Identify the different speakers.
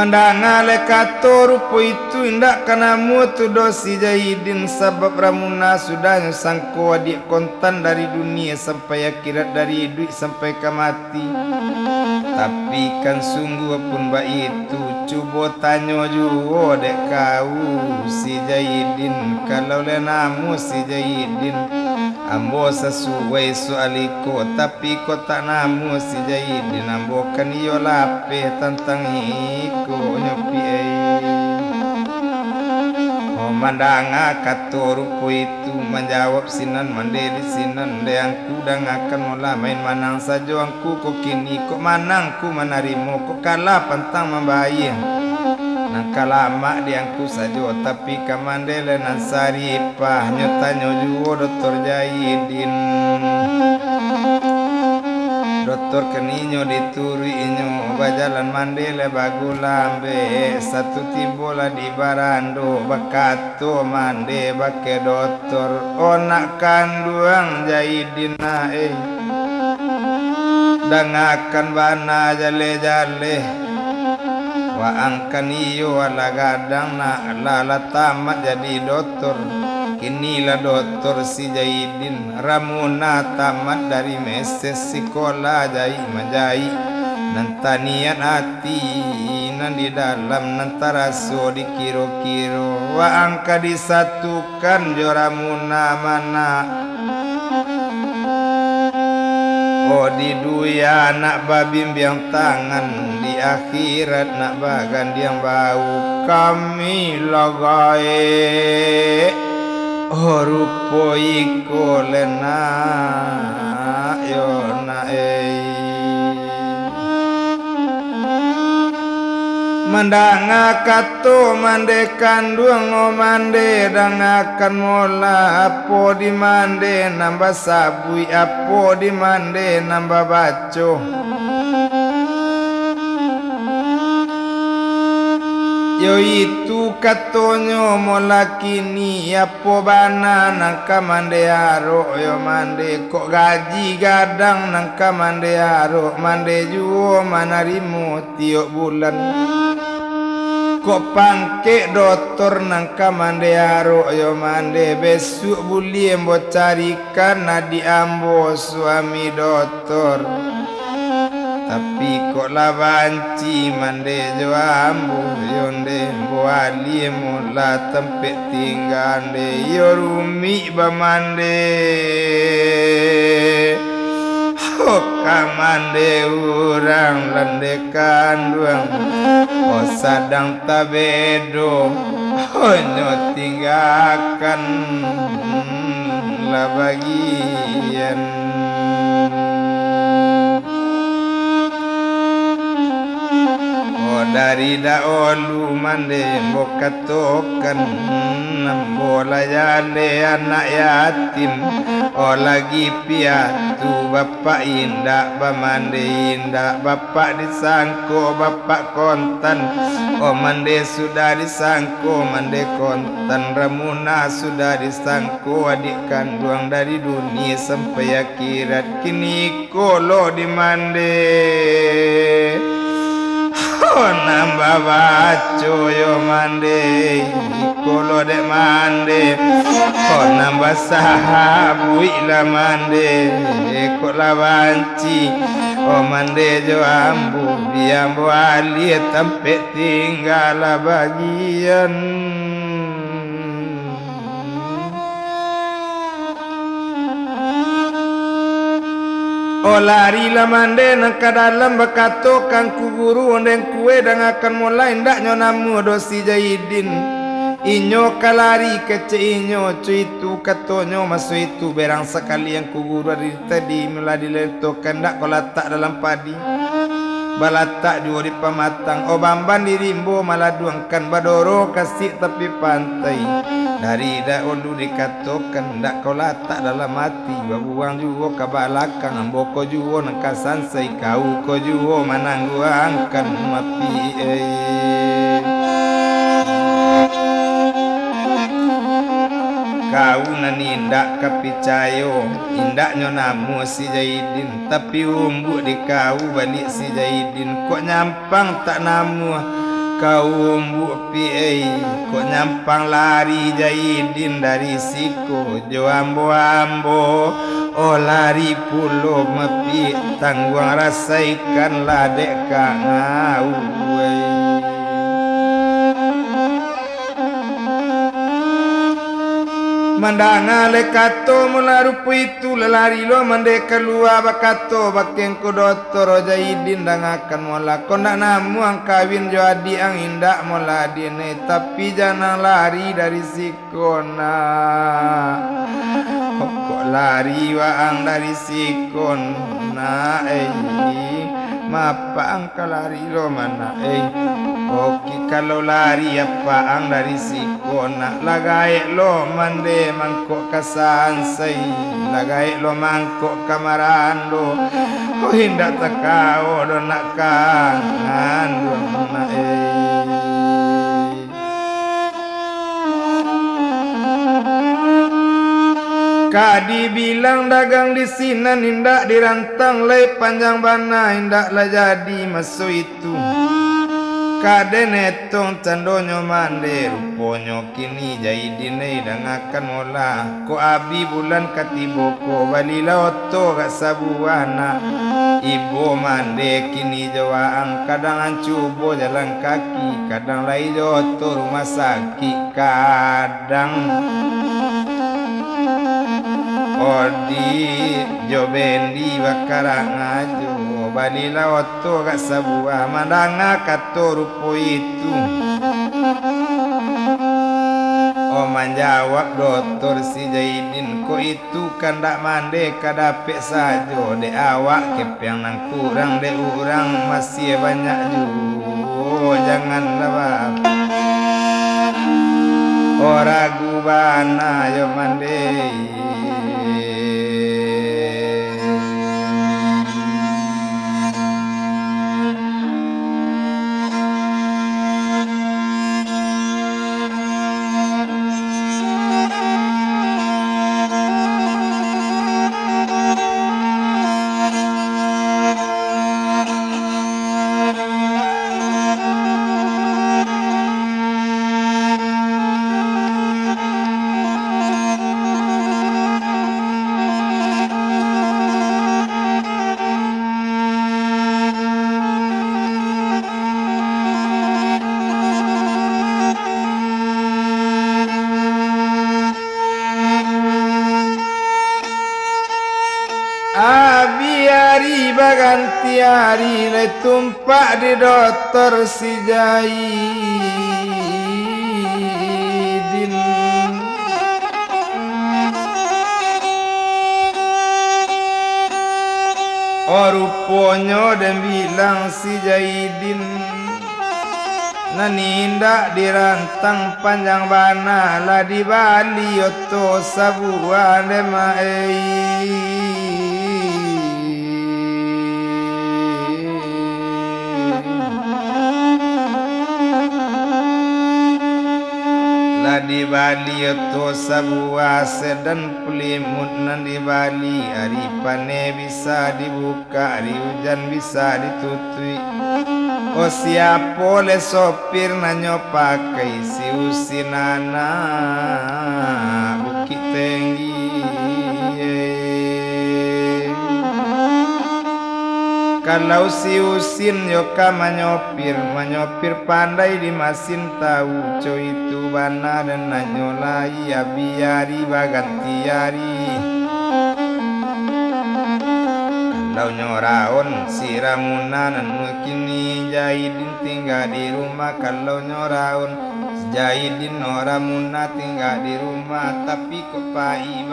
Speaker 1: mandangale kato rupo itu indak kanamu tu dosi Jahidin sabab ramuna sudah sangko adik kontan dari dunia sampai akhirat dari duit sampai ke mati. Tapi kan sungguh pun mbak itu coba tanya juga dek kau si Jahidin kalau lenamu si Jahidin ambo sesuai soaliko tapi ko tak namu si Jahidin ambo kan iyo lape tentang iko nyopi mandanga kato rupo itu menjawab sinan mande di sinan de angku dang akan mula main manang saja angku kok kini kok manang ku menarimu kok kalah pantang membayang nang kalama di angku saja tapi kamandele nan saripah nyotanyo juo dokter Jahidin dokter keninyo dituri inyo bajalan mandele bagulambe satu tibola di barando bakato mande bake dokter onak kanduang Jahidin dangakan bana jale-jale wa angkan iyo ala gadang na lala tamat jadi dokter kinilah dokter si Jahidin ramuna tamat dari meses sekolah jai majai nantanian hati nan di dalam nantaraso dikiro-kiro wa angka disatukan jo ramuna mana oh di duya nak babimbiang tangan di akhirat nak bagan yang bau kami lagai oh rupo iko lena yo na mandanga kato mande kanduang o mande dangakan mola apo di mande nambah sabui apo di mande nambah baco yo itu katonyo mola kini apo bana nangka mande aro yo mande kok gaji gadang nangka mande aro mande juo manarimu tiok bulan kok pangke dokter nangka mande aro yo mande besok buli embo carikan nadi ambo suami dokter tapi kok labanci mande jo ambo yonde embo ali mula tempe tinggande yo rumi bamande kamande urang lendekan duang oh sadang tabedo oh nyo tinggalkan lah bagian oh dari daolu mande mbokatokan bola jande anak yatim oh lagi piatu bapak indak bamande indak bapak disangko bapak kontan oh mande sudah disangko mande kontan ramuna sudah disangko adik kandung dari dunia sampai akhirat kini kolo di mande oh nambah baco yo mande kolo dek mande oh nambah sahabu ila mande kok lawanci oh mande jo ambu diambo ali tempe tinggal bagian oh lari lah mande nak ke dalam bakato kang ku guru ondeng kue dan akan mulai ndak nyonamu dosi Jahidin inyo kalari kece inyo cu itu katonyo masu itu berang sekali yang ku guru dari tadi mulai diletakkan ndak kau letak dalam padi balatak dua di pamatang oh bamban dirimbo malah duangkan badoro kasih tepi pantai dari dahulu dikatakan ndak kau letak dalam hati babuang juga ke belakang amboko juga nengkasan say kau ko juga manangguangkan mapi kau nani ndak kepicayo indak nyonamu si Jahidin tapi umbu di kau balik si Jahidin kok nyampang tak namu kaum bupi kok nyampang lari Jaidin dari siku jo ambo-ambo oh lari pulo mepi tangguang rasa ikan ladek kangau mandanga lekato mularupu itu lelari lo mande keluar bakato bakeng kudoto Jaidin dangakan mola kondak namu ang kawin jo adi ang indak mola dine tapi jangan lari dari sikona kok lari waang dari sikona mapa ang kalari lo mana oke kalau lari apa ang dari sikona lagai lo mande mangkok kasansay lagai lo mangkok kamarando ko hinda takao do nakangan do na Kadi bilang dagang di sini hindak dirantang lay panjang bana hindak lah jadi maso itu kade netong candonyo mande ruponyo kini Jaidin dangakan mola ko abi bulan katiboko balila oto gak sabuana ibu mande kini jawaan kadang ancubo jalan kaki kadang lai joto rumah sakit kadang odi jobendi bakarang ajo balila oto gak sabuah mandanga kato rupo itu oh menjawab dokter si Jaidin ko itu kan dak mande kadapek sajo de awak kepeng nang kurang de urang masih banyak juga jangan labap oh ragu bana yo mande Abi hari baganti hari le tumpak di dokter si Jaidin oh ruponyo dan bilang si Jaidin nanindak dirantang panjang bana lah di Bali oto sabuan demai di Bali oto sabuah sedan pulimut nan di Bali hari pane bisa dibuka hari hujan bisa ditutui oh siapa le sopir nanyo pakai si usinana Bukit Tinggi kalau si usin yoka manyopir pandai di masin tahu co itu bana dan nanyolai abiari baganti hari kalau nyoraon si Ramuna dan mukini Jaidin tinggal di rumah kalau nyoraon Jaidin Ramuna tinggal di rumah tapi kepai